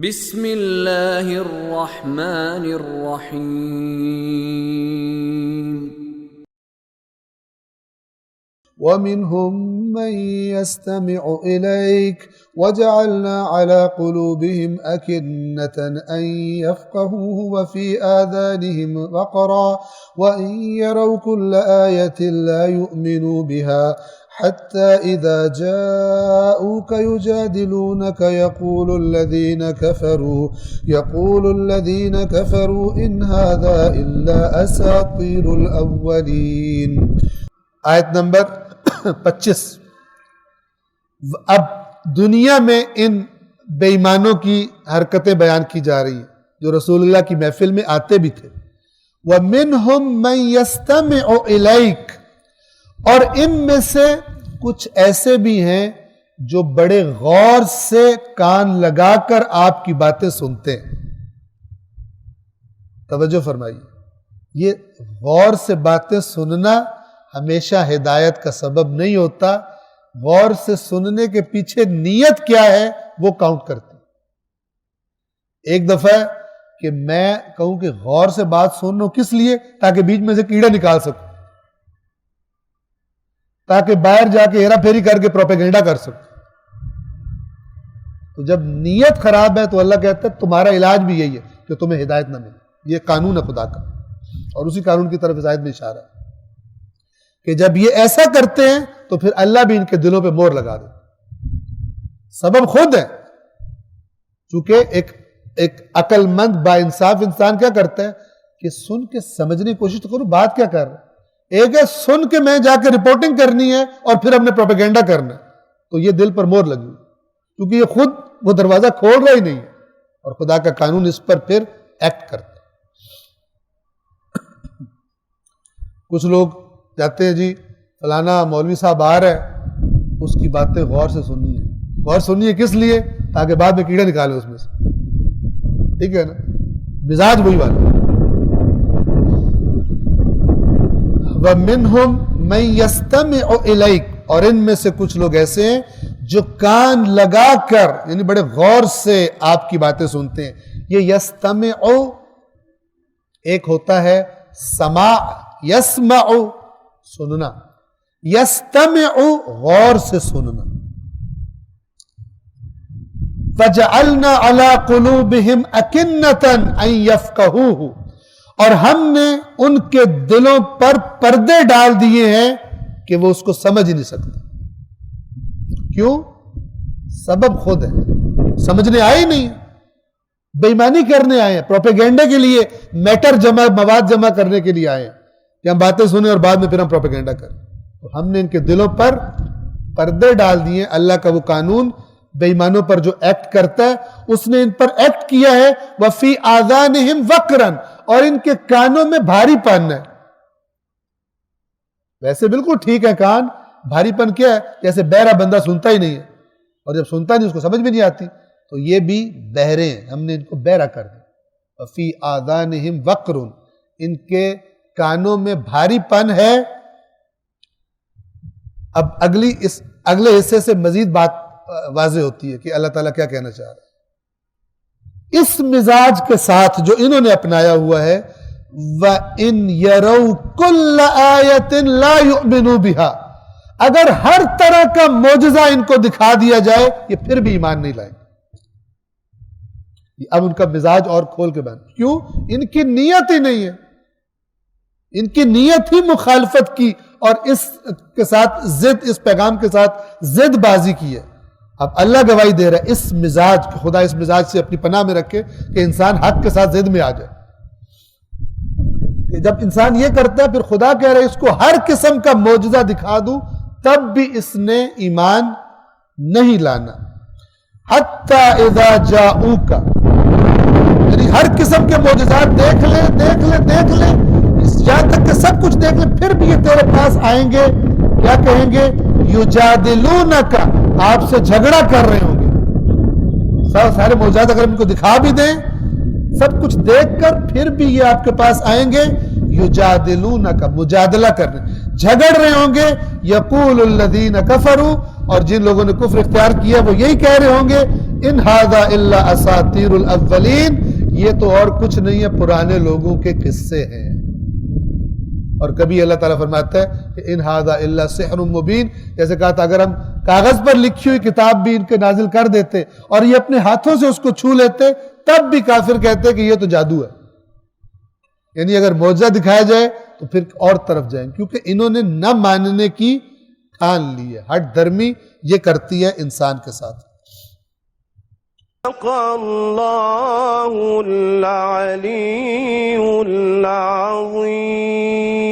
بسم اللہ الرحمن الرحیم وَمِنْهُمْ مَنْ يَسْتَمِعُ إِلَيْكَ وَجَعَلْنَا عَلَى قُلُوبِهِمْ أَكِنَّةً أَنْ يَفْقَهُوهُ وَفِي آذَانِهِمْ وَقْرًا وَإِنْ يَرَوْا كُلَّ آيَةٍ لَا يُؤْمِنُوا بِهَا حَتَّى إِذَا جَاءُوكَ يُجَادِلُونَكَ يَقُولُ الَّذِينَ كَفَرُوا إِنْ هَذَا إِلَّا أَسَاطِيرُ الْأَوَّلِينَ۔ آیت نمبر 25۔ اب دنیا میں ان بے ایمانوں کی حرکتیں بیان کی جا رہی ہیں جو رسول اللہ کی محفل میں آتے بھی تھے۔ وَمِنْهُمْ مَنْ يَسْتَمِعُ إِلَيْكَ، اور ان میں سے کچھ ایسے بھی ہیں جو بڑے غور سے کان لگا کر آپ کی باتیں سنتے ہیں۔ توجہ فرمائیے، یہ غور سے باتیں سننا ہمیشہ ہدایت کا سبب نہیں ہوتا، غور سے سننے کے پیچھے نیت کیا ہے وہ کاؤنٹ کرتی۔ ایک دفعہ کہ میں کہوں کہ غور سے بات سن رہا ہوں کس لیے؟ تاکہ بیچ میں سے کیڑا نکال سکوں، تاکہ باہر جا کے ہیرا پھیری کر کے پروپیگنڈا کر سکوں۔ تو جب نیت خراب ہے تو اللہ کہتا ہے تمہارا علاج بھی یہی ہے کہ تمہیں ہدایت نہ ملے۔ یہ قانون ہے خدا کا، اور اسی قانون کی طرف ہدایت میں اشارہ ہے کہ جب یہ ایسا کرتے ہیں تو پھر اللہ بھی ان کے دلوں پہ مہر لگا دے۔ سبب خود ہے، چونکہ ایک عقل مند با انصاف انسان کیا کرتا ہے کہ سن کے سمجھنے کی کوشش تو کرو بات کیا کر رہا ہے۔ ایک ہے سن کے میں جا کے رپورٹنگ کرنی ہے اور پھر ہم نے پروپیگنڈا کرنا ہے، تو یہ دل پر مہر لگی، کیونکہ یہ خود وہ دروازہ کھول رہا ہی نہیں ہے، اور خدا کا قانون اس پر پھر ایکٹ کرتا ہے۔ کچھ لوگ جاتے ہیں جی فلانا مولوی صاحب آ رہا ہے، اس کی باتیں غور سے سننی ہے۔ غور سننی ہے کس لیے؟ تاکہ بعد میں کیڑے نکالے اس میں سے، ٹھیک ہے نا؟ مزاج وہی والا۔ وَمِنْهُمْ مَنْ يَسْتَمِعُ إِلَيْكَ، اور ان میں سے کچھ لوگ ایسے ہیں جو کان لگا کر یعنی بڑے غور سے آپ کی باتیں سنتے ہیں۔ یہ یستمع ایک ہوتا ہے سماع، یسمع سننا، یستمع غور سے سننا۔ فَجَعَلْنَا عَلَىٰ قُلُوبِهِمْ أَكِنَّةً أَن يَفْقَهُوهُ، اور ہم نے ان کے دلوں پر پردے ڈال دیے ہیں کہ وہ اس کو سمجھ ہی نہیں سکتے۔ کیوں؟ سبب خود ہے، سمجھنے آئے ہی نہیں، بے ایمانی کرنے آئے ہیں، پروپیگنڈے کے لیے مواد جمع کرنے کے لیے آئے ہیں کہ ہم باتیں سنیں اور بعد میں پھر ہم پروپیگنڈا کریں۔ تو ہم نے ان کے دلوں پر پردے ڈال دیے۔ اللہ کا وہ قانون بے ایمانوں پر جو ایکٹ کرتا ہے اس نے ان پر ایکٹ کیا ہے۔ وَفِي آذَانِهِمْ وَقْرًا، اور ان کے کانوں میں بھاری پن ہے۔ ویسے بالکل ٹھیک ہے کان، بھاری پن کیا ہے؟ جیسے بہرا بندہ سنتا ہی نہیں ہے، اور جب سنتا نہیں اس کو سمجھ بھی نہیں آتی، تو یہ بھی بہرے ہیں، ہم نے ان کو بہرا کر دیا۔ وَفِي آذَانِهِمْ وَقْرٌ، ان کے کانوں میں بھاری پن ہے۔ اب اگلے حصے سے مزید بات واضح ہوتی ہے کہ اللہ تعالیٰ کیا کہنا چاہ رہا ہے۔ اس مزاج کے ساتھ جو انہوں نے اپنایا ہوا ہے، وَإِنْ يَرَوْا كُلَّ آيَةٍ لَا يُؤْمِنُوا بِهَا، اگر ہر طرح کا معجزہ ان کو دکھا دیا جائے یہ پھر بھی ایمان نہیں لائیں گے۔ اب ان کا مزاج اور کھول کے بیان، کیوں؟ ان کی نیت ہی نہیں ہے، ان کی نیت ہی مخالفت کی اور اس کے ساتھ اس پیغام کے ساتھ ضد بازی کی ہے۔ اب اللہ گواہی دے رہا ہے اس مزاج، خدا اس مزاج سے اپنی پناہ میں رکھے کہ انسان حق کے ساتھ ضد میں آ جائے۔ کہ جب انسان یہ کرتا ہے پھر خدا کہہ رہا ہے اس کو ہر قسم کا معجزہ دکھا دوں تب بھی اس نے ایمان نہیں لانا۔ حَتَّى إِذَا جَاءُوكَ، یعنی ہر قسم کے معجزات دیکھ لے، یہاں تک کہ سب کچھ دیکھ لے، پھر بھی یہ تیرے پاس آئیں گے، کیا کہیں گے؟ یجادلونک، آپ سے جھگڑا کر رہے ہوں گے۔ سارے معجزات اگر ان کو دکھا بھی دیں، سب کچھ دیکھ کر پھر بھی یہ آپ کے پاس آئیں گے، یجادلونک، مجادلہ کرنے، جھگڑ رہے ہوں گے۔ یقول الذین کفروا، اور جن لوگوں نے کفر اختیار کیا وہ یہی کہہ رہے ہوں گے ان ھذا الا اساطیر الاولین، یہ تو اور کچھ نہیں ہے، پرانے لوگوں کے قصے ہیں۔ اور کبھی اللہ تعالیٰ فرماتا ہے کہ ان ھذا الا سحر مبین، جیسے کہا تھا اگر ہم کاغذ پر لکھی ہوئی کتاب بھی ان کے نازل کر دیتے اور یہ اپنے ہاتھوں سے اس کو چھو لیتے، تب بھی کافر کہتے کہ یہ تو جادو ہے۔ یعنی اگر معجزہ دکھایا جائے تو پھر اور طرف جائیں، کیونکہ انہوں نے نہ ماننے کی ٹھان لی ہے۔ ہٹ دھرمی یہ کرتی ہے انسان کے ساتھ۔ صدق اللہ العلی العظیم۔